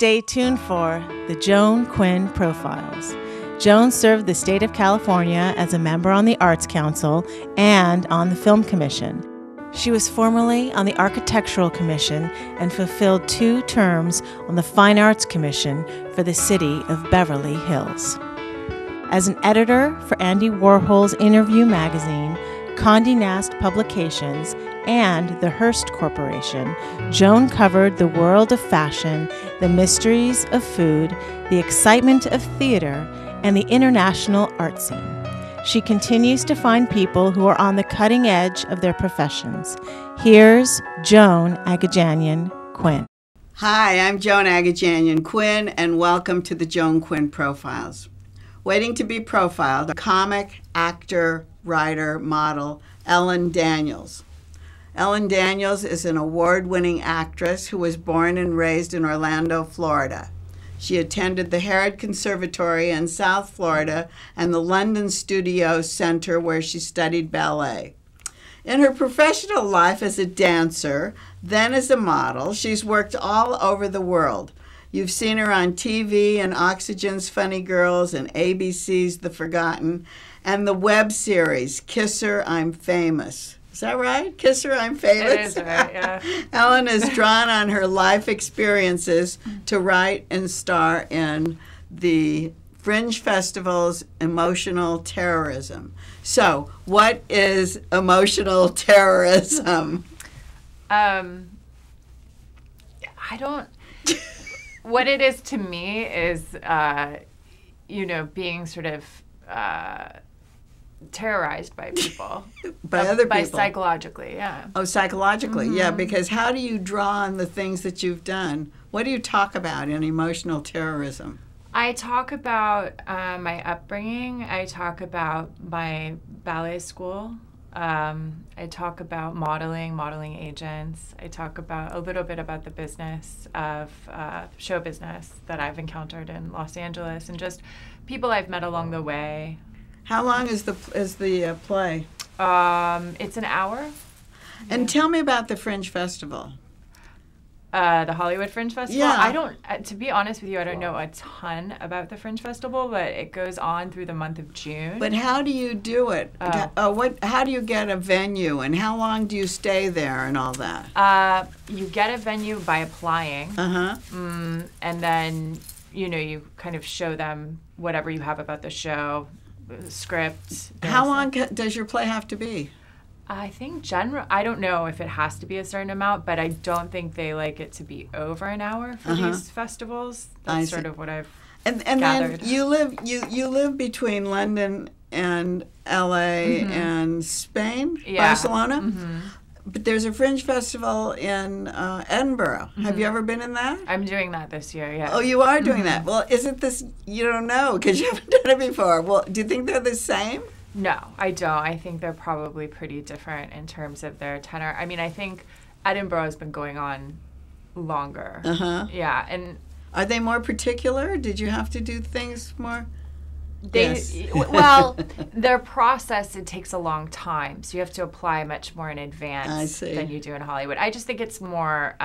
Stay tuned for the Joan Quinn Profiles. Joan served the state of California as a member on the Arts Council and on the Film Commission. She was formerly on the Architectural Commission and fulfilled 2 terms on the Fine Arts Commission for the city of Beverly Hills. As an editor for Andy Warhol's Interview magazine, Condé Nast Publications, and the Hearst Corporation, Joan covered the world of fashion, the mysteries of food, the excitement of theater, and the international art scene. She continues to find people who are on the cutting edge of their professions. Here's Joan Agajanian Quinn. Hi, I'm Joan Agajanian Quinn, and welcome to the Joan Quinn Profiles. Waiting to be profiled, comic, actor, writer, model, Ellyn Daniels. Ellyn Daniels is an award-winning actress who was born and raised in Orlando, Florida. She attended the Harrod Conservatory in South Florida and the London Studio Center, where she studied ballet. In her professional life as a dancer, then as a model, she's worked all over the world. You've seen her on TV and Oxygen's Funny Girls and ABC's The Forgotten and the web series Kiss Her, I'm Famous. Is that right? Kiss Her, I'm Famous? It is right, yeah. Ellyn is drawn on her life experiences to write and star in the Fringe Festival's emotional terrorism. So, what is emotional terrorism? What it is to me is, being sort of terrorized by people. By other people? Psychologically, yeah. Oh, psychologically, Mm-hmm. yeah, because how do you draw on the things that you've done? What do you talk about in emotional terrorism? I talk about my upbringing. I talk about my ballet school. I talk about modeling agents. I talk about a little bit about the business of show business that I've encountered in Los Angeles and just people I've met along the way. How long is the play? It's an hour. And tell me about the Fringe Festival. The Hollywood Fringe Festival? Yeah. I don't, to be honest with you, I don't know a ton about the Fringe Festival, but it goes on through the month of June. But how do you do it? How do you get a venue, and how long do you stay there and all that? You get a venue by applying. Uh-huh. And then, you kind of show them whatever you have about the show, script. How long does your play have to be? I think I don't know if it has to be a certain amount, but I don't think they like it to be over an hour for these festivals. That's sort of what I've gathered. Then you live between London and LA and Spain, Barcelona. Mm-hmm. But there's a Fringe Festival in Edinburgh. Have you ever been in that? I'm doing that this year, yeah. Oh, you are doing that. Well, isn't this, you don't know because you haven't done it before. Well, do you think they're the same? No, I don't. I think they're probably pretty different in terms of their tenor. I mean, I think Edinburgh has been going on longer. Uh-huh. Yeah, and are they more particular? Did you have to do things more? Well, their process, it takes a long time, so you have to apply much more in advance than you do in Hollywood. I just think it's more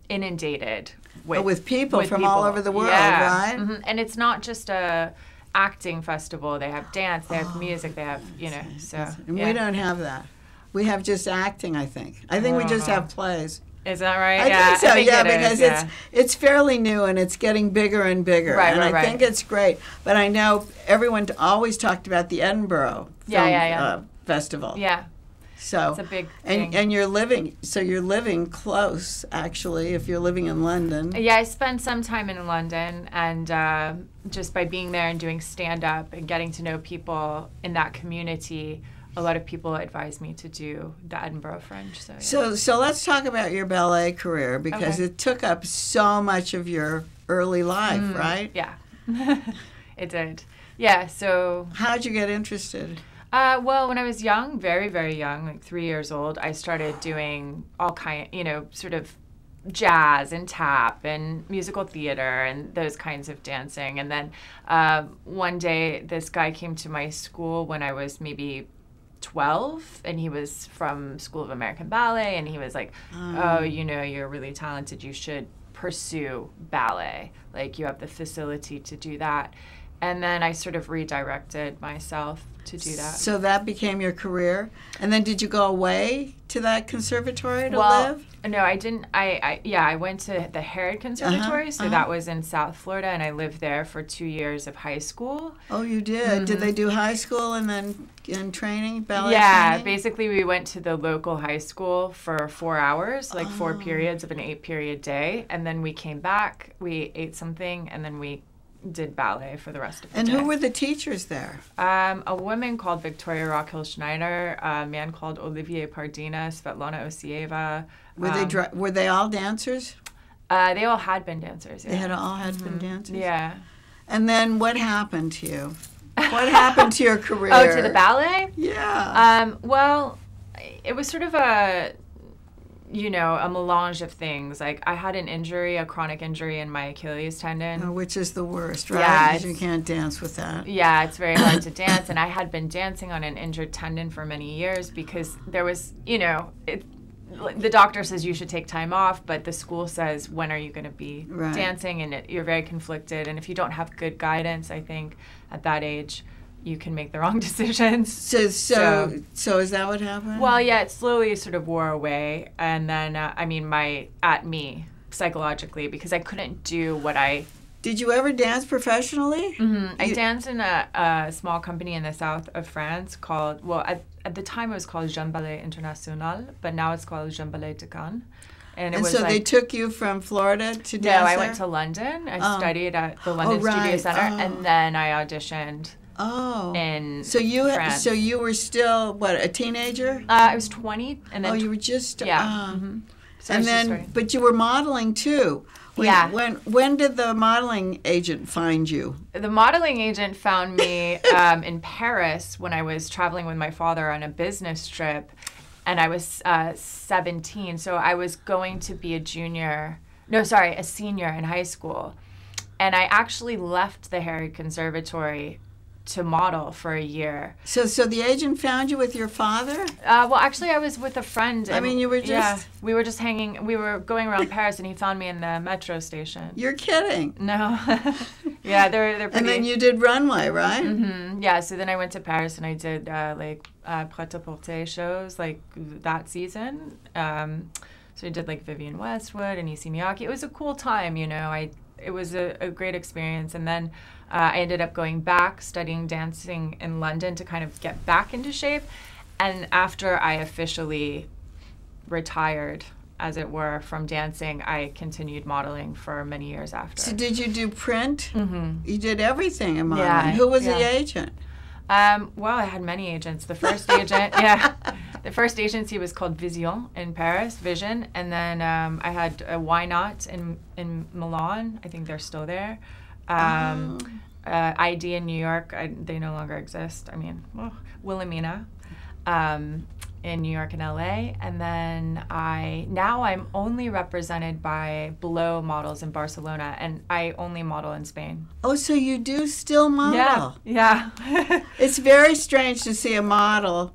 inundated with people from all over the world, right? Mm-hmm. And it's not just a acting festival. They have dance, they have music, they have, And we don't have that. We have just acting, I think. I think we just have plays. Is that right? I think so, because it's fairly new and it's getting bigger and bigger. Right, I think it's great. But I know everyone always talked about the Edinburgh Film Festival. Yeah. So it's a big thing. And you're living close, actually, if you're living in London. Yeah, I spent some time in London, and just by being there and doing stand-up and getting to know people in that community, a lot of people advised me to do the Edinburgh Fringe. So let's talk about your ballet career, because it took up so much of your early life, right? Yeah, it did. Yeah, so... How'd you get interested? Well, when I was young, very, very young, like 3 years old, I started doing all sort of jazz and tap and musical theater and those kinds of dancing. And then one day, this guy came to my school when I was maybe 12, and he was from School of American Ballet, and he was like, oh, you're really talented, you should pursue ballet. Like, you have the facility to do that. And then I sort of redirected myself to do that. So that became your career? And then did you go away to that conservatory to live? No, I didn't. I went to the Herod Conservatory, so that was in South Florida, and I lived there for 2 years of high school. Oh, you did? Mm-hmm. Did they do high school and then in training, ballet training? Yeah, basically we went to the local high school for 4 hours, like 4 periods of an 8-period day, and then we came back, we ate something, and then we did ballet for the rest of the day. And who were the teachers there? A woman called Victoria Raquel Schneider, a man called Olivier Pardina, Svetlana Osieva. Were they all dancers? They all had been dancers. Yeah. They had all been dancers? Yeah. And then what happened to you? What happened to your career? Oh, to the ballet? Yeah. Well, it was sort of a melange of things. Like, I had an injury, a chronic injury in my Achilles tendon. Which is the worst, right? Yeah. Because you can't dance with that. Yeah, it's very hard to dance. And I had been dancing on an injured tendon for many years because there was, the doctor says you should take time off, but the school says, when are you going to be dancing? And you're very conflicted. And if you don't have good guidance, I think, at that age, you can make the wrong decisions. So is that what happened? Well, yeah, it slowly sort of wore away. And then, psychologically, because I couldn't do what I... Did you ever dance professionally? Mm-hmm. I danced in a small company in the south of France called, at the time it was called Jeune Ballet International, but now it's called Jeune Ballet de Cannes. And so they took you from Florida to dance No, I there? went to London. I studied at the London Studio Center, and then I auditioned in France. So you were still, what, a teenager? I was 20. And then you were just... Yeah. So and then, but you were modeling too. When did the modeling agent find you? The modeling agent found me in Paris when I was traveling with my father on a business trip, and I was 17. So I was going to be a senior in high school. And I actually left the Herod Conservatory to model for a year. So the agent found you with your father? Well, actually, I was with a friend. You were just... Yeah, we were just hanging. We were going around Paris, and he found me in the metro station. You're kidding. No. Yeah, they're pretty... And then you did runway, right? Mm-hmm. Yeah, so then I went to Paris, and I did, prêt-à-porter shows, like, that season. So I did, like, Vivienne Westwood and Issey Miyake. It was a cool time, It was a great experience. And then I ended up going back, studying dancing in London to kind of get back into shape. And after I officially retired, as it were, from dancing, I continued modeling for many years after. So did you do print? Mm-hmm. You did everything in modeling. Yeah, Who was the agent? Well, I had many agents. The first agent, the first agency was called Vision in Paris, Vision, and then I had Why Not in Milan. I think they're still there. ID in New York. They no longer exist. Wilhelmina in New York and LA, and then I'm only represented by Below models in Barcelona, and I only model in Spain. Oh, so you do still model? Yeah. It's very strange to see a model,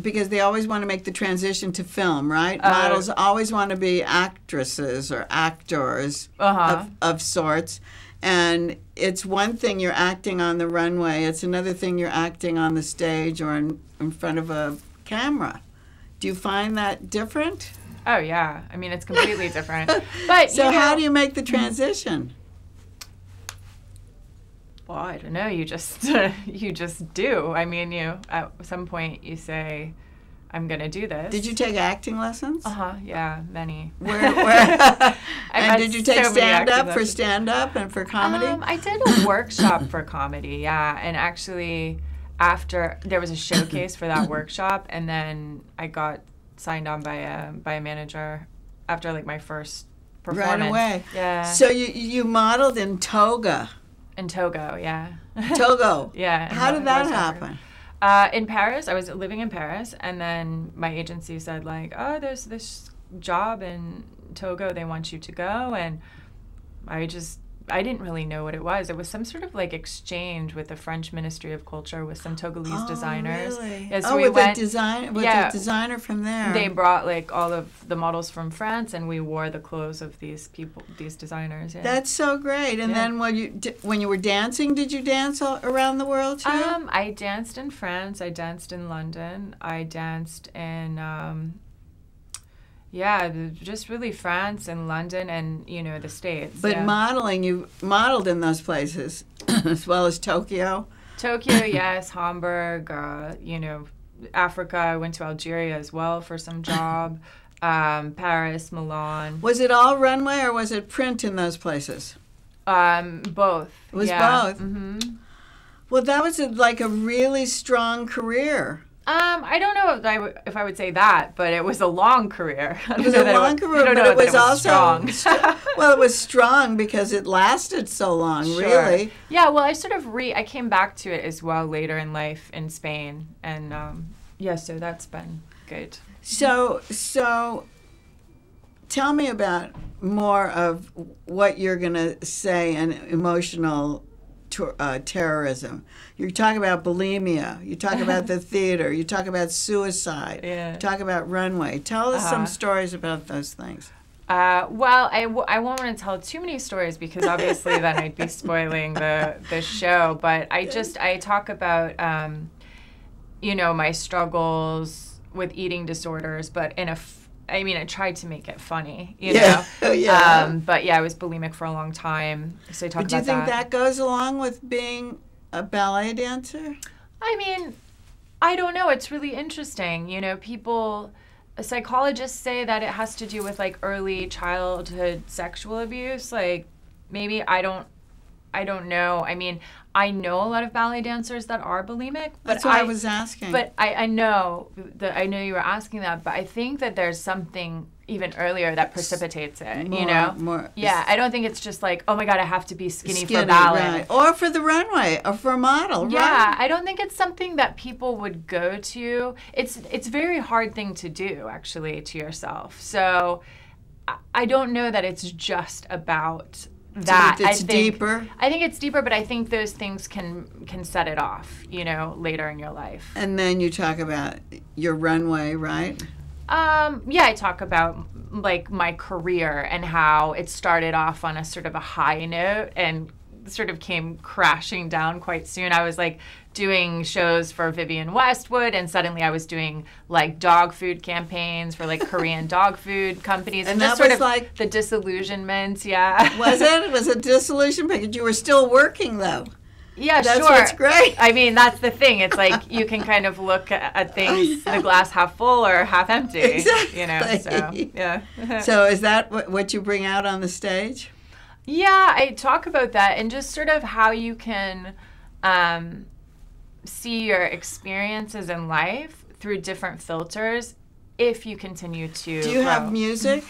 because they always want to make the transition to film, right? Models always want to be actresses or actors of sorts. And it's one thing you're acting on the runway. It's another thing you're acting on the stage or in front of a camera. Do you find that different? Oh, yeah. It's completely different. But so how do you make the transition? Well, I don't know. You just do. At some point you say, I'm going to do this. Did you take acting lessons? Yeah, many. Where? And did you take stand-up for stand-up and for comedy? I did a workshop for comedy, yeah. And actually, after, there was a showcase for that workshop, and then I got signed on by a manager after, like, my first performance. Right away. Yeah. So you modeled in Toga. In Togo, yeah. Togo. Yeah. How did that happen? In Paris, I was living in Paris, and then my agency said, like, oh, there's this job in Togo, they want you to go, and I just I didn't really know what it was. It was some sort of like exchange with the French Ministry of Culture with some Togolese designers. Really? Yeah, so we with the designer from there. They brought like all of the models from France, and we wore the clothes of these people, these designers. Yeah. That's so great. And then when you were dancing, did you dance around the world too? I danced in France. I danced in London. I danced in just really France and London and, the States. But modeling, you modeled in those places as well as Tokyo? Tokyo, yes. Hamburg, Africa. I went to Algeria as well for some job. Paris, Milan. Was it all runway or was it print in those places? Both. It was both? Mm-hmm. Well, that was like a really strong career. I don't know if I would say that, but it was a long career. It was a long career, but it was also strong. Well, it was strong because it lasted so long, Sure. really. Yeah, well, I sort of I came back to it as well later in life in Spain, and so that's been good. So tell me about more of what you're going to say in emotional terrorism. You talk about bulimia. You talk about the theater. You talk about suicide. Yeah. You talk about runway. Tell us some stories about those things. Well, I won't want to tell too many stories because obviously then I'd be spoiling the show. But I talk about, my struggles with eating disorders, but I tried to make it funny, you know. Yeah. But yeah, I was bulimic for a long time, so I talk about that. But do you think that goes along with being a ballet dancer? I don't know. It's really interesting. Psychologists say that it has to do with like early childhood sexual abuse. Like maybe I don't know. I know a lot of ballet dancers that are bulimic. But That's why I was asking. But I know you were asking that, but I think that there's something even earlier that precipitates it, More. Yeah, I don't think it's just like, oh my God, I have to be skinny for ballet. Right. Or for the runway, or for a model, Yeah, right? I don't think it's something that people would go to. It's a very hard thing to do, actually, to yourself. So I don't know that it's just about that. It's deeper? I think it's deeper, but I think those things can set it off, later in your life. And then you talk about your runway, right? I talk about like my career and how it started off on a sort of a high note and sort of came crashing down quite soon. I was like doing shows for Vivienne Westwood, and suddenly I was doing like dog food campaigns for like Korean dog food companies, And just that sort was of like the disillusionment. Yeah, Was it? It was a disillusion because you were still working, though. Yeah, That's sure. what's great. That's the thing. It's like you can kind of look at things, the glass half full or half empty. Exactly. So yeah. So is that what you bring out on the stage? Yeah, I talk about that and just sort of how you can see your experiences in life through different filters if you continue to Do you grow. have music?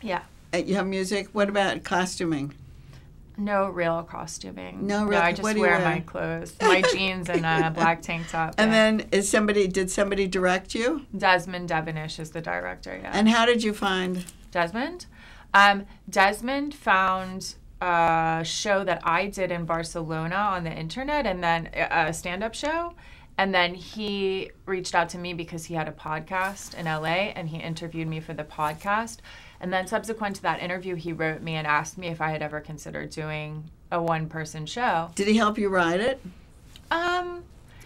Yeah. You have music? What about costuming? No real costuming. No real- I just what do you wear wear? my clothes, my jeans and a black tank top. And yeah. then did somebody direct you? Desmond Devonish is the director, yeah. And how did you find? Desmond? Desmond found a show that I did in Barcelona on the internet, and then a stand-up show. And then he reached out to me because he had a podcast in LA, and he interviewed me for the podcast. And then subsequent to that interview, he wrote me and asked me if I had ever considered doing a one-person show. Did he help you write it?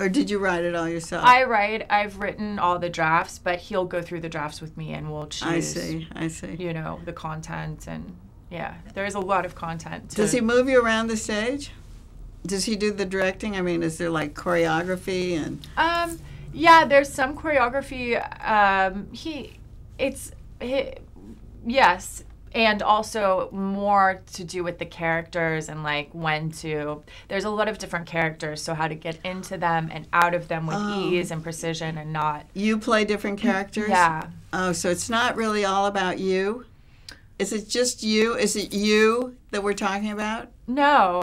Or did you write it all yourself? I've written all the drafts, but he'll go through the drafts with me and we'll choose. I see. The content, and yeah, there is a lot of content. Does he move you around the stage? Does he do the directing? Is there like choreography and? Yeah, there's some choreography. Yes. And also more to do with the characters and like there's a lot of different characters, so how to get into them and out of them with ease and precision and not. You play different characters? Yeah. Oh, so it's not really all about you? Is it just you? Is it you that we're talking about? No,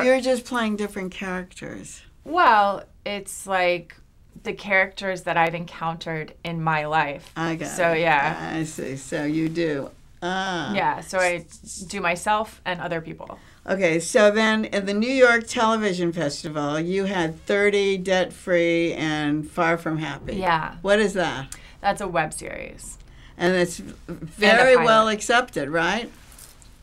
you're just playing different characters. Well, it's like the characters that I've encountered in my life. I got it. So, yeah. I see. So you do. Yeah, so I do myself and other people. Okay, so then at the New York Television Festival, you had 30, Debt-Free, and Far From Happy. Yeah. What is that? That's a web series. And it's very well accepted, right?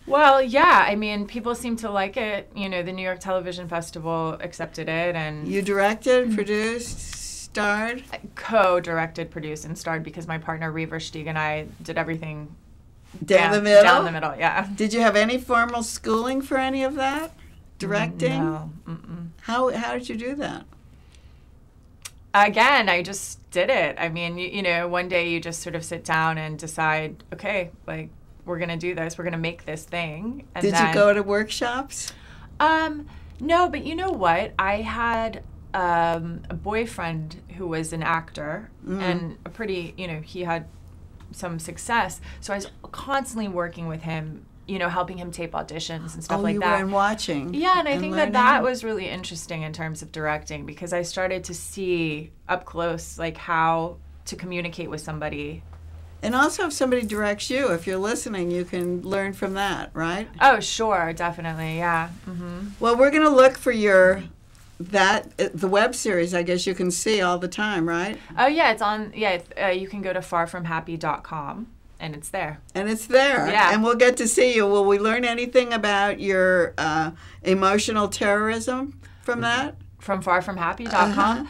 Well, yeah. I mean, people seem to like it. You know, the New York Television Festival accepted it, and you directed, produced, starred? Co-directed, produced, and starred because my partner Reaver Stieg and I did everything down the middle. Down the middle, yeah. Did you have any formal schooling for any of that? Directing? No. How did you do that? Again, I just did it. I mean, you know, one day you just sort of sit down and decide, okay, like, we're going to do this. We're going to make this thing. And did you go to workshops? No, but you know what? I had a boyfriend who was an actor and a pretty, you know, he had some success. So I was constantly working with him, you know, helping him tape auditions and stuff like that. Oh, you were in watching. Yeah, and I think that was really interesting in terms of directing because I started to see up close, like, how to communicate with somebody. And also if somebody directs you, if you're listening, you can learn from that, right? Oh, sure, definitely, yeah. Well, we're going to look for the web series, I guess you can see all the time, right? Oh, yeah, it's on, you can go to farfromhappy.com, and it's there. And it's there. Yeah. And we'll get to see you. Will we learn anything about your emotional terrorism from that? From farfromhappy.com?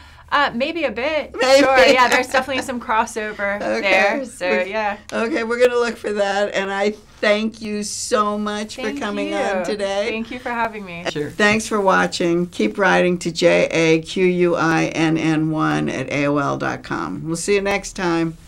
Maybe a bit. Maybe. Sure, yeah, there's definitely some crossover there, so yeah. Okay, we're going to look for that, and I thank you so much for coming on today. Thank you for having me. Sure. Thanks for watching. Keep writing to JAQUINN1 at AOL.com. We'll see you next time.